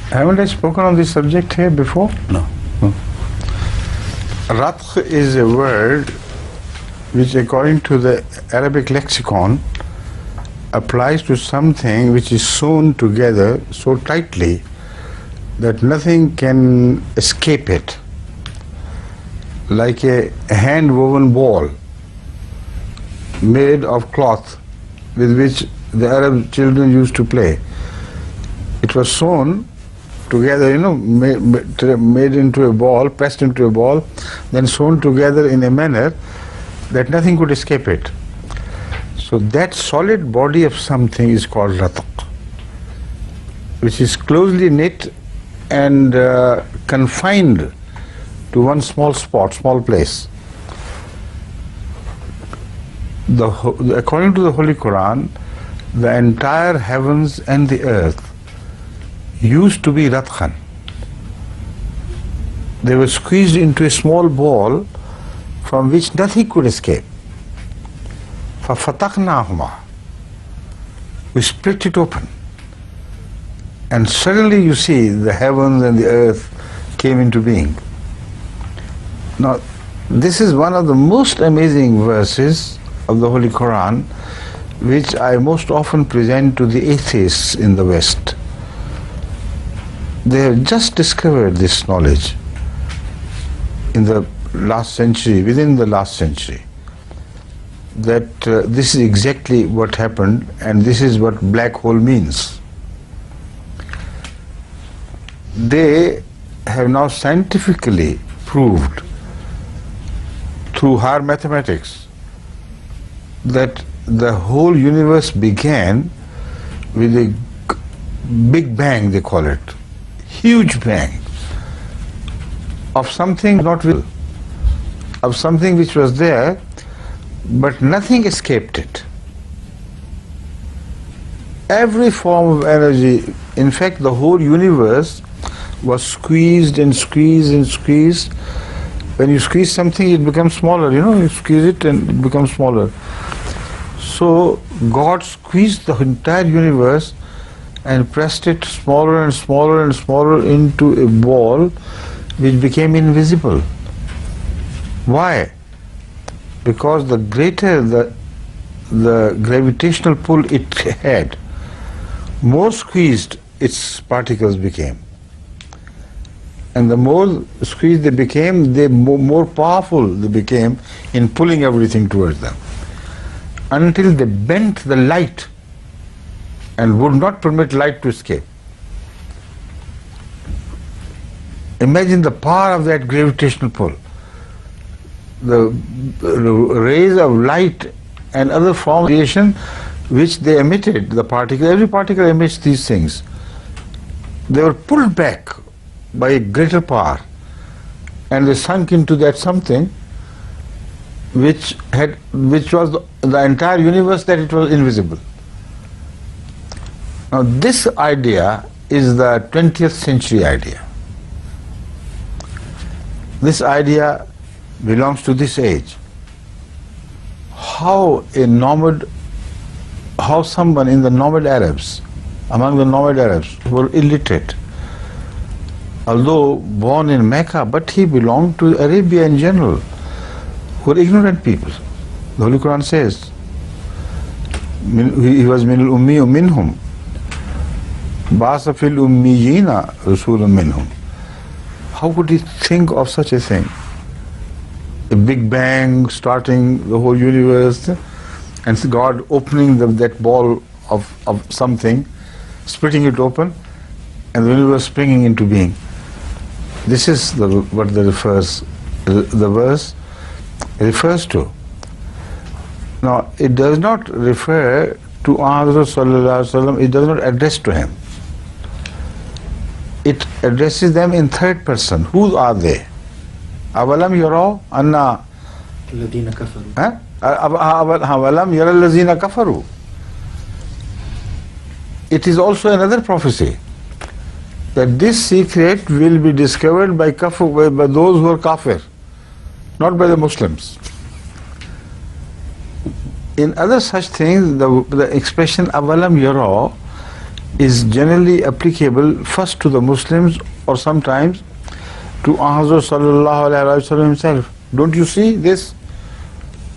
Haven't I spoken on this subject here before? No. Ratkh is a word which, according to the Arabic lexicon, applies to something which is sewn together so tightly that nothing can escape it, like a hand-woven ball made of cloth with which the Arab children used to play. It was sewn together, made into a ball, pressed into a ball, then sewn together in a manner that nothing could escape it. So that solid body of something is called ratkh, which is closely knit and confined to one small spot, small place. According to the Holy Quran, the entire heavens and the earth used to be ratkhan. They were squeezed into a small ball from which nothing could escape. فَفَتَقْنَاهُمَا, we split it open, and suddenly you see the heavens and the earth came into being. Now, this is one of the most amazing verses of the Holy Quran, which I most often present to the atheists in the West. They have just discovered this knowledge in the last century, within the last century, that this is exactly what happened, and this is what black hole means. They have now scientifically proved through higher mathematics that the whole universe began with a big bang, they call it, huge bang, of something not real, of something which was there, but nothing escaped it. Every form of energy, in fact the whole universe was squeezed and squeezed and squeezed. When you squeeze something, it becomes smaller, you squeeze it and it becomes smaller. So God squeezed the entire universe and pressed it smaller and smaller and smaller into a ball which became invisible. Why? Because the greater the gravitational pull it had, more squeezed its particles became. And the more squeezed they became, the more powerful they became in pulling everything towards them, until they bent the light and would not permit light to escape. Imagine the power of that gravitational pull. The rays of light and other forms of radiation which they emitted, the particle, every particle emits these things. They were pulled back by a greater power, and they sunk into that something which was the entire universe, that it was invisible. Now this idea is the 20th century idea. This idea belongs to this age. How someone in the nomad Arabs, among the nomad Arabs who were illiterate, although born in Mecca, but he belonged to Arabia in general, who were ignorant people. The Holy Quran says, he was min al-ummi minhum, ba'asa fil ummiyina rasulun minhum. How could he think of such a thing? A big bang starting the whole universe, and God opening that ball of something, splitting it open, and the universe springing into being. This is what the verse refers to. Now, it does not refer to Hazrat Sallallahu Alaihi Wasallam, it does not address to him. It addresses them in third person. Who are they? Avalam yaraw anna الذين كفروا. Avalam yara allazina kafaru. It is also another prophecy that this secret will be discovered by those who are kafir, not by the Muslims. In other such things, the expression avalam yaraw is generally applicable first to the Muslims or sometimes to Hazrat sallallahu alaihi wasallam himself. Don't you see this?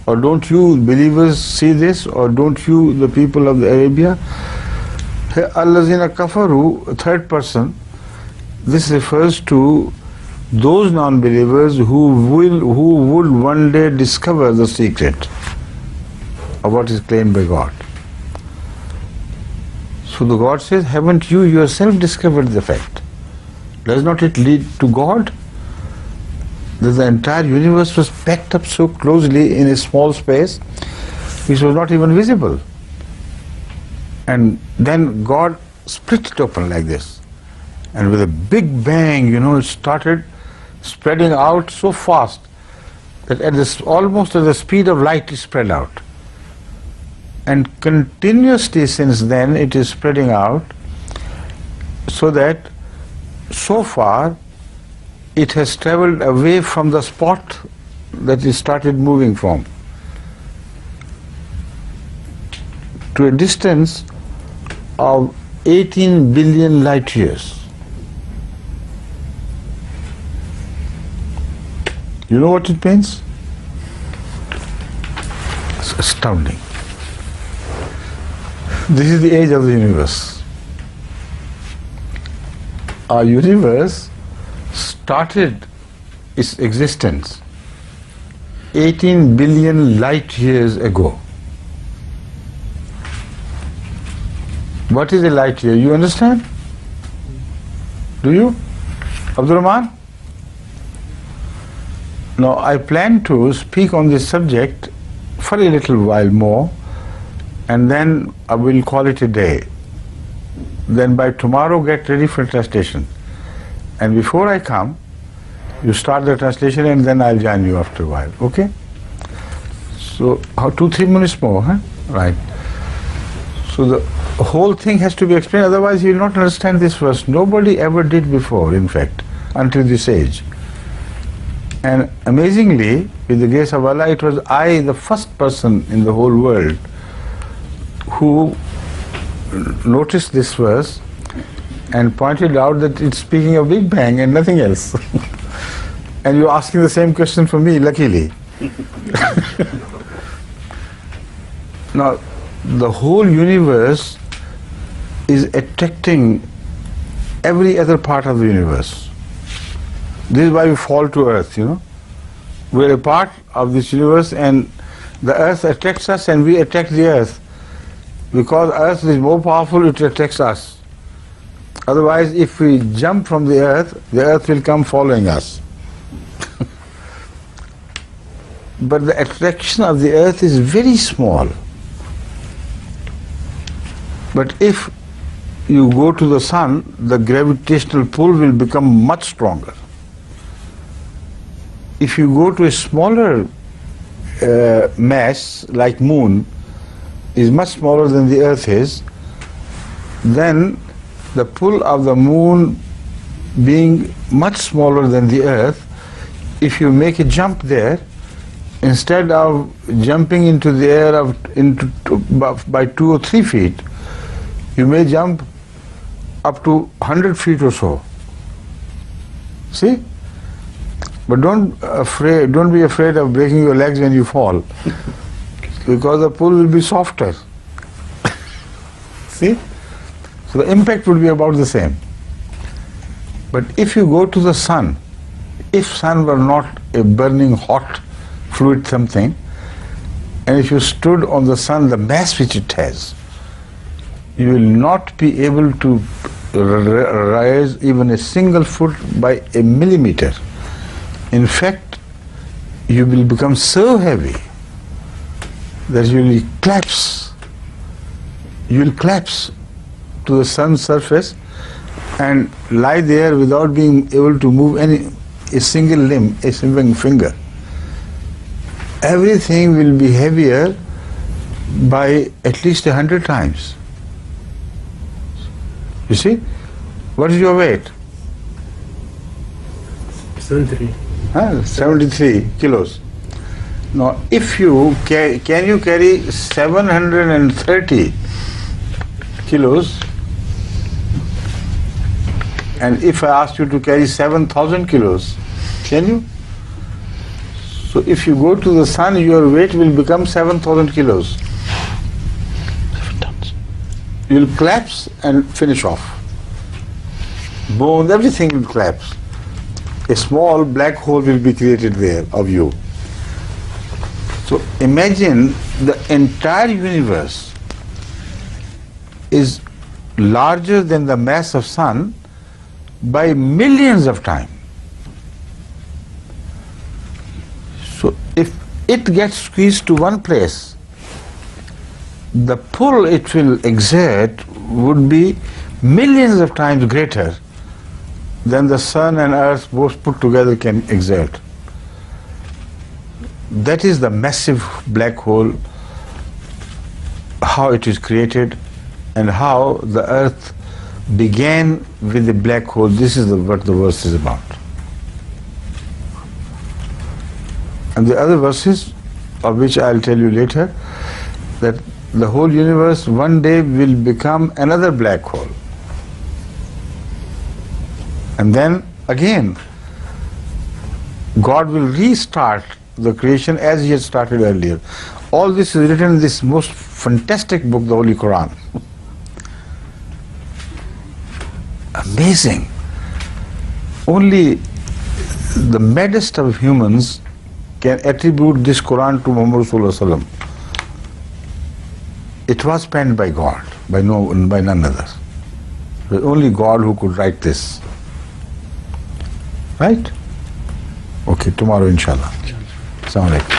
Or don't you believers see this? Or don't you, the people of the Arabia? Allazina kafaru, third person, this refers to those non-believers who would one day discover the secret of what is claimed by God. So the God says, haven't you yourself discovered the fact? Does not it lead to God? That the entire universe was packed up so closely in a small space which was not even visible. And then God split it open like this. And with a big bang, it started spreading out so fast that almost at the speed of light it spread out. And continuously since then it is spreading out, so that so far it has traveled away from the spot that it started moving from to a distance of 18 billion light years. You know what it means? It's astounding. This is the age of the universe. Our universe started its existence 18 billion light years ago. What is a light year? You understand? Do you? Abdul Rahman? Now, I plan to speak on this subject for a little while more, and then I will call it a day. Then by tomorrow get ready for translation. And before I come, you start the translation and then I'll join you after a while, okay? So, 2-3 minutes more, huh? Right. So the whole thing has to be explained, otherwise you will not understand this verse. Nobody ever did before, in fact, until this age. And amazingly, with the grace of Allah, it was I, the first person in the whole world, who noticed this verse and pointed out that it's speaking of Big Bang and nothing else. And you're asking the same question for me, luckily. Now, the whole universe is attracting every other part of the universe. This is why we fall to earth, We're a part of this universe and the earth attracts us and we attract the earth. Because earth is more powerful, it attracts us. Otherwise, if we jump from the earth will come following us. But the attraction of the earth is very small. But if you go to the sun, the gravitational pull will become much stronger. If you go to a smaller mass like moon, is much smaller than the earth is, then the pull of the moon being much smaller than the earth, if you make a jump there, instead of jumping into the air by 2 or 3 feet, you may jump up to 100 feet or so. See? But don't be afraid of breaking your legs when you fall, because the pull will be softer. See? So the impact would be about the same. But if you go to the sun, if sun were not a burning hot fluid something, and if you stood on the sun, the mass which it has, you will not be able to rise even a single foot by a millimeter. In fact, you will become so heavy that you will collapse. You will collapse to the sun's surface and lie there without being able to move a single limb, a single finger. Everything will be heavier by at least 100 times. You see? What is your weight? 73. 73 kilos. Now, if you can you carry 730 kilos And if I asked you to carry 7,000 kilos, can you? So if you go to the sun, your weight will become 7,000 kilos. 7 tons. You'll collapse and finish off. Bones, everything will collapse. A small black hole will be created there of you. So imagine the entire universe is larger than the mass of sun by millions of times. So if it gets squeezed to one place, the pull it will exert would be millions of times greater than the sun and earth both put together can exert. That is the massive black hole, how it is created and how the earth began with the black hole. This is what the verse is about. And the other verses, of which I'll tell you later, that the whole universe one day will become another black hole. And then again, God will restart the creation as He had started earlier. All this is written in this most fantastic book, the Holy Quran. Amazing. Only the maddest of humans can attribute this Quran to Muhammad Sallallahu Alaihi Wasallam. It was penned by God, by none other. It was only God who could write this. Right? Okay, tomorrow inshallah. Assalamu alaikum.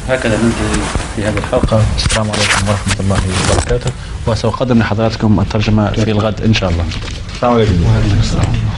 هكذا ننتهي في هذه الحلقة. السلام عليكم ورحمة الله وبركاته، وسأقدم لحضراتكم الترجمة في الغد إن شاء الله. Assalamu alaikum.